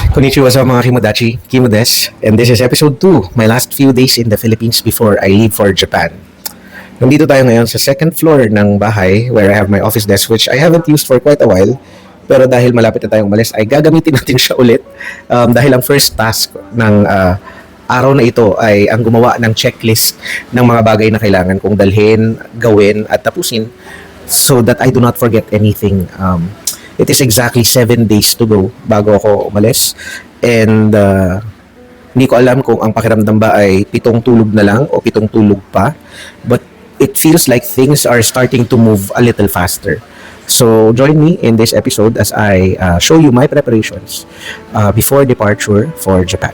Konnichiwa sa mga Kimodachi, Kimo des, and this is episode 2, my last few days in the Philippines before I leave for Japan. Nandito tayo ngayon sa second floor ng bahay where I have my office desk which I haven't used for quite a while. Pero dahil malapit na tayong umalis ay gagamitin natin siya ulit dahil ang first task ng araw na ito ay ang gumawa ng checklist ng mga bagay na kailangan kong dalhin, gawin at tapusin so that I do not forget anything. It is exactly 7 days to go bago ako umalis. And hindi ko alam kung ang pakiramdam ba ay 7 tulog na lang o 7 tulog pa. But it feels like things are starting to move a little faster. So join me in this episode as I show you my preparations before departure for Japan.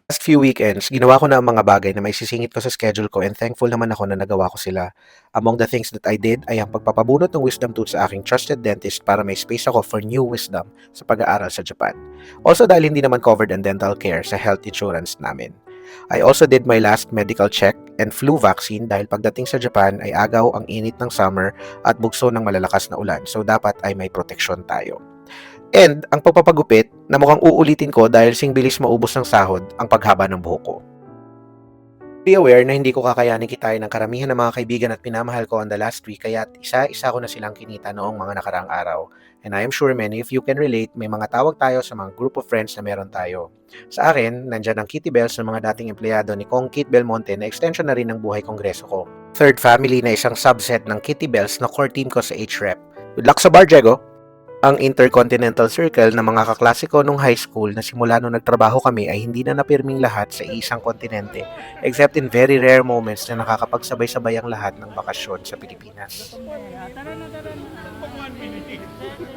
Last few weekends, ginawa ko na ang mga bagay na may sisingit ko sa schedule ko and thankful naman ako na nagawa ko sila. Among the things that I did ay ang pagpapabunot ng wisdom tooth sa aking trusted dentist para may space ako for new wisdom sa pag-aaral sa Japan. Also dahil hindi naman covered ang dental care sa health insurance namin. I also did my last medical check and flu vaccine dahil pagdating sa Japan ay agaw ang init ng summer at bugso ng malalakas na ulan so dapat ay may proteksyon tayo. And ang pagpapagupit na mukhang uulitin ko dahil sing bilis maubos ng sahod ang paghaba ng buhok ko. Be aware na hindi ko kakayanin kitain ng karamihan ng mga kaibigan at pinamahal ko on the last week kaya isa-isa ko na silang kinita noong mga nakaraang araw. And I am sure many of you can relate, may mga tawag tayo sa mga group of friends na meron tayo. Sa akin, nandyan ang Kitty Bells ng mga dating empleyado ni Kong Kit Belmonte na extension na rin ng buhay kongreso ko. Third family na isang subset ng Kitty Bells na core team ko sa HREP. Good luck sa bar, Diego! Ang intercontinental circle ng mga kaklase ko nung high school na simula nung nagtrabaho kami ay hindi na napirming lahat sa isang kontinente except in very rare moments na nakakapagsabay-sabay ang lahat ng bakasyon sa Pilipinas.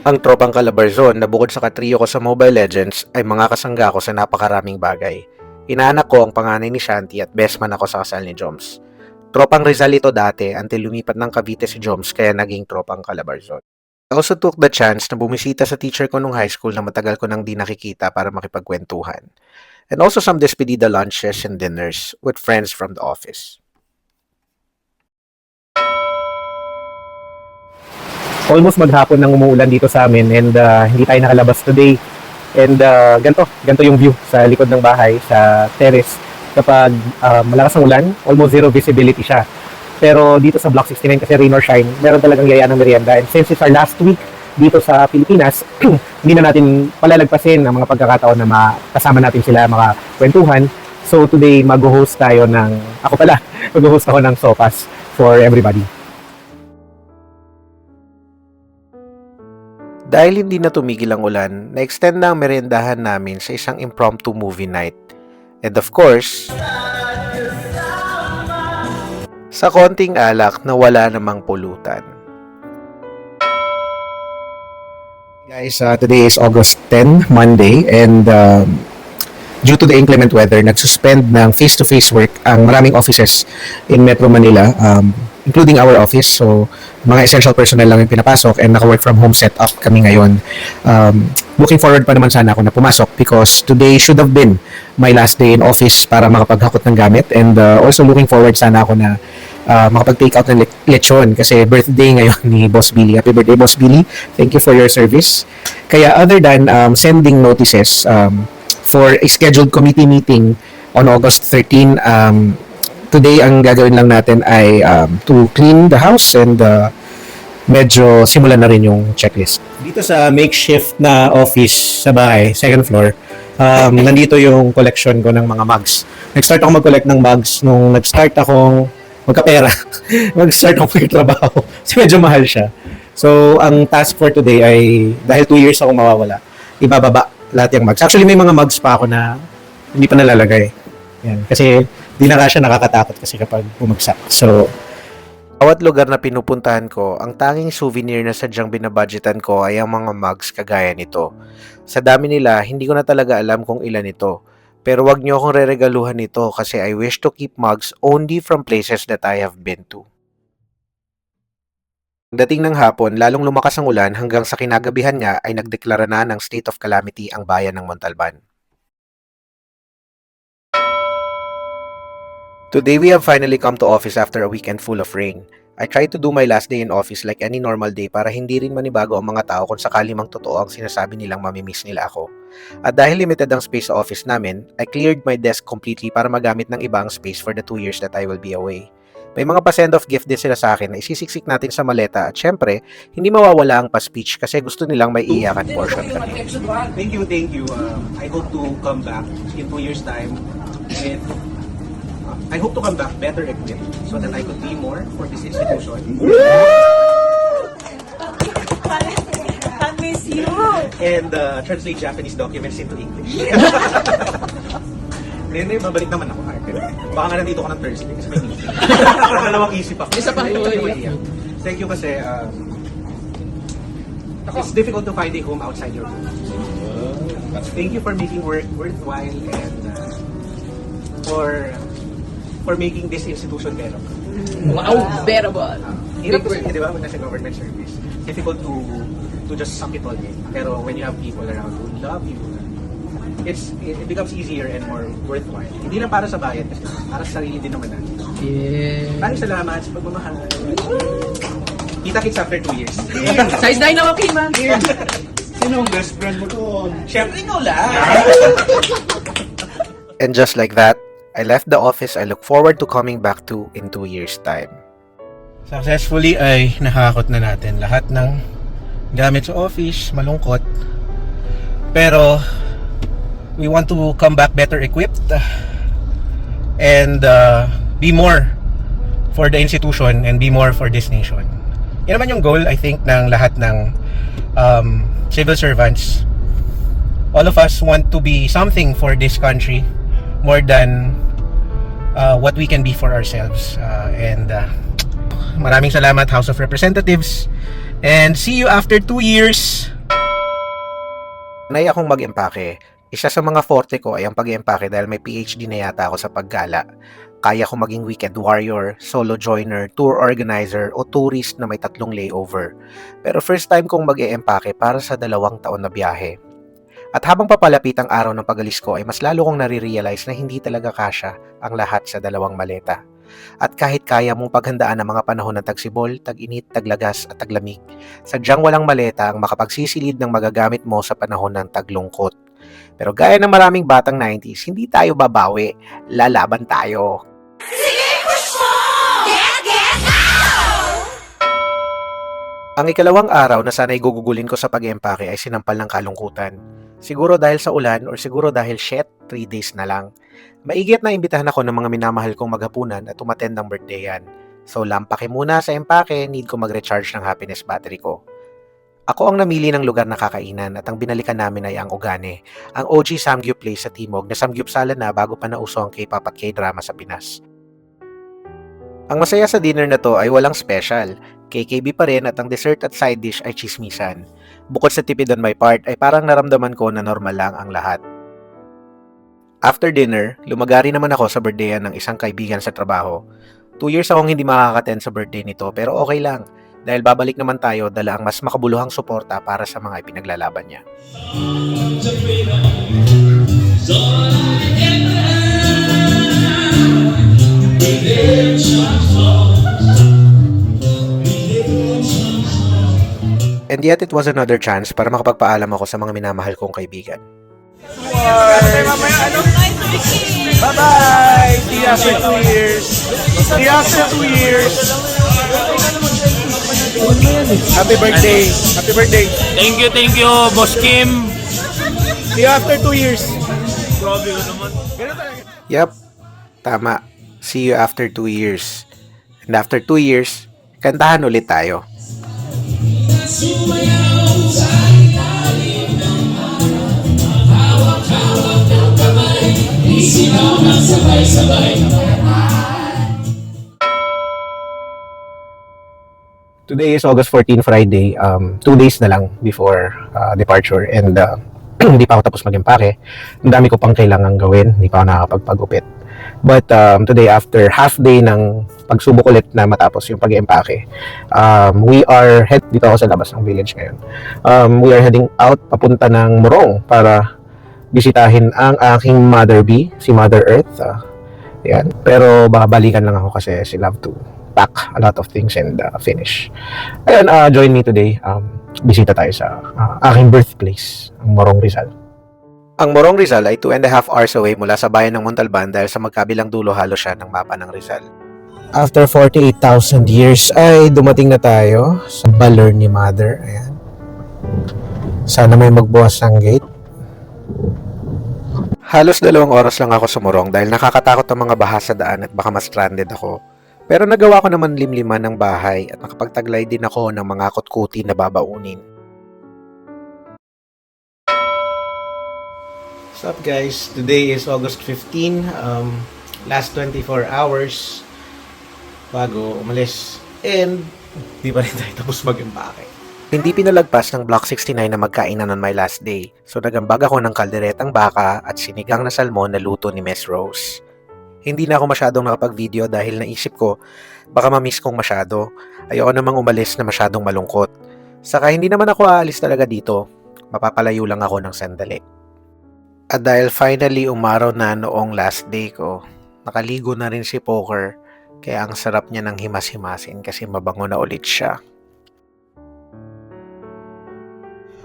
Ang tropang Calabarzon na bukod sa katrio ko sa Mobile Legends ay mga kasangga ko sa napakaraming bagay. Inaanak ko ang panganay ni Shanti at best man ako sa kasal ni Joms. Tropang Rizal ito dati until lumipat ng Cavite si Joms kaya naging tropang Calabarzon. I also took the chance na bumisita sa teacher ko nung high school na matagal ko nang di nakikita para makipagkwentuhan. And also some despedida lunches and dinners with friends from the office. Almost maghapon nang umuulan dito sa amin and hindi tayo nakalabas today. And ganito yung view sa likod ng bahay, sa terrace. Kapag malakas ang ulan, almost zero visibility siya. Pero dito sa Block 69 kasi rain or shine, meron talagang yaya ng merienda. And since it's our last week dito sa Pilipinas, hindi na natin palalagpasin ang mga pagkakataon na makasama natin sila, makakwentuhan. So today, mag-host tayo mag-host ako ng sopas for everybody. Dahil hindi na tumigil ang ulan, na-extend na ang meriendahan namin sa isang impromptu movie night. And of course, sa konting alak na wala namang pulutan. Guys, today is August 10, Monday, and due to the inclement weather, nag-suspend ng face-to-face work ang maraming offices in Metro Manila, including our office. So, mga essential personnel lang yung pinapasok and naka-work from home setup kami ngayon. Looking forward pa naman sana ako na pumasok because today should have been my last day in office para makapaghakot ng gamit and also looking forward sana ako na makapag-take out ng lechon kasi birthday ngayon ni Boss Billy. Happy birthday, Boss Billy. Thank you for your service. Kaya other than sending notices for a scheduled committee meeting on August 13, today ang gagawin lang natin ay to clean the house and medyo simulan na rin yung checklist. Dito sa makeshift na office sa bahay, second floor, nandito yung collection ko ng mga mugs. Nag-start ako mag-collect ng mugs nung nag-start akong magkapera. Mag-start ako magtrabaho. Kasi medyo mahal siya. So, ang task for today ay, dahil 2 years ako mawawala, ibababa lahat yung mugs. Actually, may mga mugs pa ako na hindi pa nalalagay. Yan. Kasi, di na siya nakakatakot kasi kapag bumagsak. So, bawat lugar na pinupuntahan ko, ang tanging souvenir na sadyang binabudgetan ko ay ang mga mugs kagaya nito. Sa dami nila, hindi ko na talaga alam kung ilan ito. Pero wag niyo akong reregaluhan nito kasi I wish to keep mugs only from places that I have been to. Dating ng hapon, lalong lumakas ang ulan hanggang sa kinagabihan niya ay nagdeklara na ng state of calamity ang bayan ng Montalban. Today we have finally come to office after a weekend full of rain. I try to do my last day in office like any normal day para hindi rin manibago ang mga tao kung sakali mang totoo ang sinasabi nilang mamimiss nila ako. At dahil limited ang space sa office namin, I cleared my desk completely para magamit ng ibang space for the 2 years that I will be away. May mga pa-send off gift din sila sa akin na isisiksik natin sa maleta at syempre, hindi mawawala ang pa-speech kasi gusto nilang may iiyakan portion kami. Thank you, thank you. I hope to come back in 2 years' time with I hope to come back better equipped so that I could be more for this institution. I miss you. And translate Japanese documents into English. Hindi, mabalik naman ako. Baka nga nandito ko ng Thursday kasi may meeting. Dalawang isip ako. Isa pa. Thank you kasi it's difficult to find a home outside your home. Thank you for making work worthwhile and for making this institution better. Wow, bearable. Hirap kasi, di ba, when nasa government service, difficult to just suck it all in. Pero when you have people around who love you, it becomes easier and more worthwhile. Hindi lang para sa bayan, kasi para sa sarili din naman natin. Yeah. Maraming salamat sa pagmamahal. Kita-kits after 2 years. Size 9 ako, Kima. Sino ang best friend mo doon? Siyempre ikaw lang! And just like that, I left the office I look forward to coming back to in 2 years' time. Successfully ay nakakot na natin lahat ng gamit sa office, malungkot. Pero we want to come back better equipped and be more for the institution and be more for this nation. Yan naman yung goal, I think, ng lahat ng civil servants. All of us want to be something for this country more than what we can be for ourselves. Maraming salamat, House of Representatives. And see you after 2 years. Sanay akong mag-empake. Isa sa mga forte ko ay ang pag-empake dahil may PhD na yata ako sa paggala. Kaya ko maging weekend warrior, solo joiner, tour organizer o tourist na may 3 layover. Pero first time kong mag-empake para sa 2 taon na biyahe. At habang papalapit ang araw ng pag-alis ko ay mas lalo kong nare-realize na hindi talaga kasya ang lahat sa 2 maleta. At kahit kaya mong paghandaan ang mga panahon ng tagsibol, tag-init, taglagas at taglamig, sadyang walang maleta ang makapagsisilid ng magagamit mo sa panahon ng taglungkot. Pero gaya ng maraming batang 90s, hindi tayo babawi, lalaban tayo. Ang ikalawang araw na sana'y gugugulin ko sa pag-empake ay sinampal ng kalungkutan. Siguro dahil sa ulan or siguro dahil 3 days na lang. Maigit na imbitahan ako ng mga minamahal kong maghapunan at umattend ng birthday yan. So lampake muna sa empake, need ko mag-recharge ng happiness battery ko. Ako ang namili ng lugar na kakainan at ang binalikan namin ay ang Ogane, ang OG Samgyup place sa Timog na samgyupsala na bago pa nauso ang K-pop at K-drama sa Pinas. Ang masaya sa dinner na to ay walang special, KKB pa rin at ang dessert at side dish ay chismisan. Bukod sa tipid on my part ay parang naramdaman ko na normal lang ang lahat. After dinner, lumagari naman ako sa birthdayan ng isang kaibigan sa trabaho. 2 years akong hindi makaka-attend sa birthday nito pero okay lang. Dahil babalik naman tayo dala ang mas makabuluhang suporta para sa mga ipinaglalaban niya. And yet it was another chance para makapagpaalam ako sa mga minamahal kong kaibigan. Bye-bye! See you after 2 years! See you after 2 years! Happy birthday! Happy birthday! Thank you, Boss Kim. See you after 2 years! Yep, tama. See you after 2 years. And after 2 years, kantahan ulit tayo. Today is August 14, Friday. 2 days na lang before departure and hindi pa ako tapos mag-empake. Ang dami ko pang kailangan gawin, hindi pa ako nakakapagpagupit. But today, after half day ng pagsubok ulit na matapos yung pag-empake, we are dito ako sa labas ng village ngayon. We are heading out papunta ng Morong para bisitahin ang aking Mother Bee, si Mother Earth. Yan. Pero babalikan lang ako kasi she love to pack a lot of things and finish. Ayun, join me today. Bisita tayo sa aking birthplace, ang Morong Rizal. Ang Morong Rizal ay 2.5 hours away mula sa bayan ng Montalban dahil sa magkabilang dulo halos siya ng mapa ng Rizal. After 48,000 years ay dumating na tayo sa Baler ni Mother. Ayan. Sana may magbukas ng gate. Halos 2 oras lang ako sa Morong dahil nakakatakot ang mga baha sa daan at baka ma-stranded ako. Pero nagawa ko naman limliman ng bahay at nakapagtaglay din ako ng mga kutkuti na babaunin. What's up guys? Today is August 15. Last 24 hours bago umalis. And di pa rin tayo tapos mag-impake. Hindi pinalagpas ng Block 69 na magkainan on my last day. So nagambag ako ng kalderetang baka at sinigang na salmon na luto ni Miss Rose. Hindi na ako masyadong nakapag-video dahil naisip ko baka ma-miss kong masyado. Ayoko namang umalis na masyadong malungkot. Saka hindi naman ako aalis talaga dito. Mapapalayo lang ako ng sandali. At dahil finally umaraw na noong last day ko, nakaligo na rin si Poker. Kaya ang sarap niya ng himas-himasin kasi mabango na ulit siya.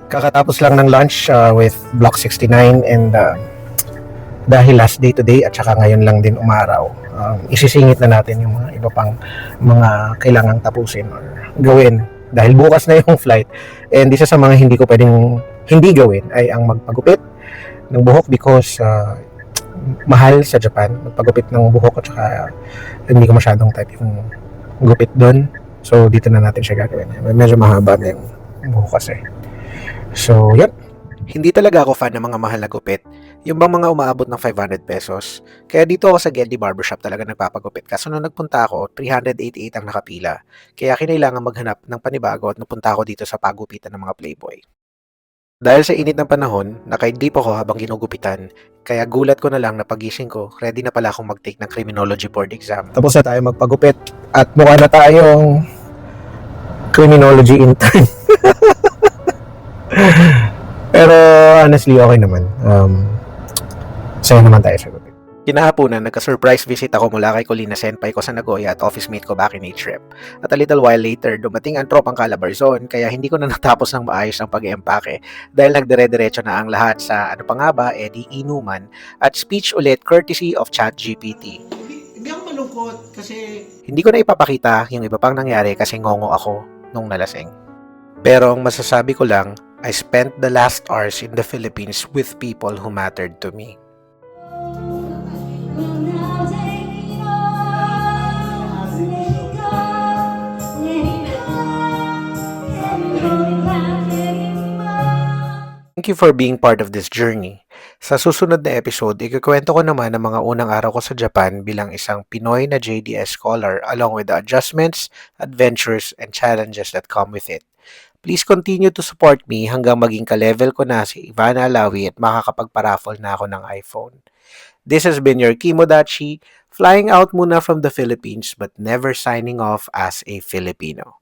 Kakatapos lang ng lunch with Block 69 and dahil last day today at saka ngayon lang din umaraw, isisingit na natin yung mga iba pang mga kailangang tapusin or gawin dahil bukas na yung flight. And isa sa mga hindi ko pwedeng hindi gawin ay ang magpagupit ng buhok because mahal sa Japan magpagupit ng buhok at saka hindi ko masyadong type yung gupit doon. So dito na natin siya gagawin. Medyo mahaba na yung buhok kasi. So yep. Hindi talaga ako fan ng mga mahal na gupit. Yung bang mga umaabot ng 500 pesos. Kaya dito ako sa Geldy Barbershop talaga nagpapagupit. Kaso nung nagpunta ako, 388 ang nakapila. Kaya kinailangan maghanap ng panibago at napunta ako dito sa pagupitan ng mga Playboy. Dahil sa init ng panahon, nakaidlip ako habang ginugupitan. Kaya gulat ko na lang na pagising ko, ready na pala akong mag-take ng Criminology Board exam. Tapos na tayo magpagupit at mukha na tayong Criminology intern. Pero honestly, okay naman. Saya naman tayo sa gupit. Kinahaponan, nagka-surprise visit ako mula kay Colina Senpai ko sa Nagoya at office mate ko back in A-Trip. At a little while later, dumating ang tropang Calabarzon kaya hindi ko na natapos ng maayos ang pag-empake dahil nagdire-diretso na ang lahat sa ano pa nga ba, Eddie Inuman at speech ulit courtesy of ChatGPT. Hindi ako malungkot kasi Hindi ko na ipapakita yung iba pang nangyari kasi ngongo ako nung nalasing. Pero ang masasabi ko lang, I spent the last hours in the Philippines with people who mattered to me. Thank you for being part of this journey. Sa susunod na episode, ikukwento ko naman ang mga unang araw ko sa Japan bilang isang Pinoy na JDS scholar along with the adjustments, adventures, and challenges that come with it. Please continue to support me hanggang maging ka-level ko na si Ivana Alawi at makakapagparaffle na ako ng iPhone. This has been your Kimodachi, flying out muna from the Philippines but never signing off as a Filipino.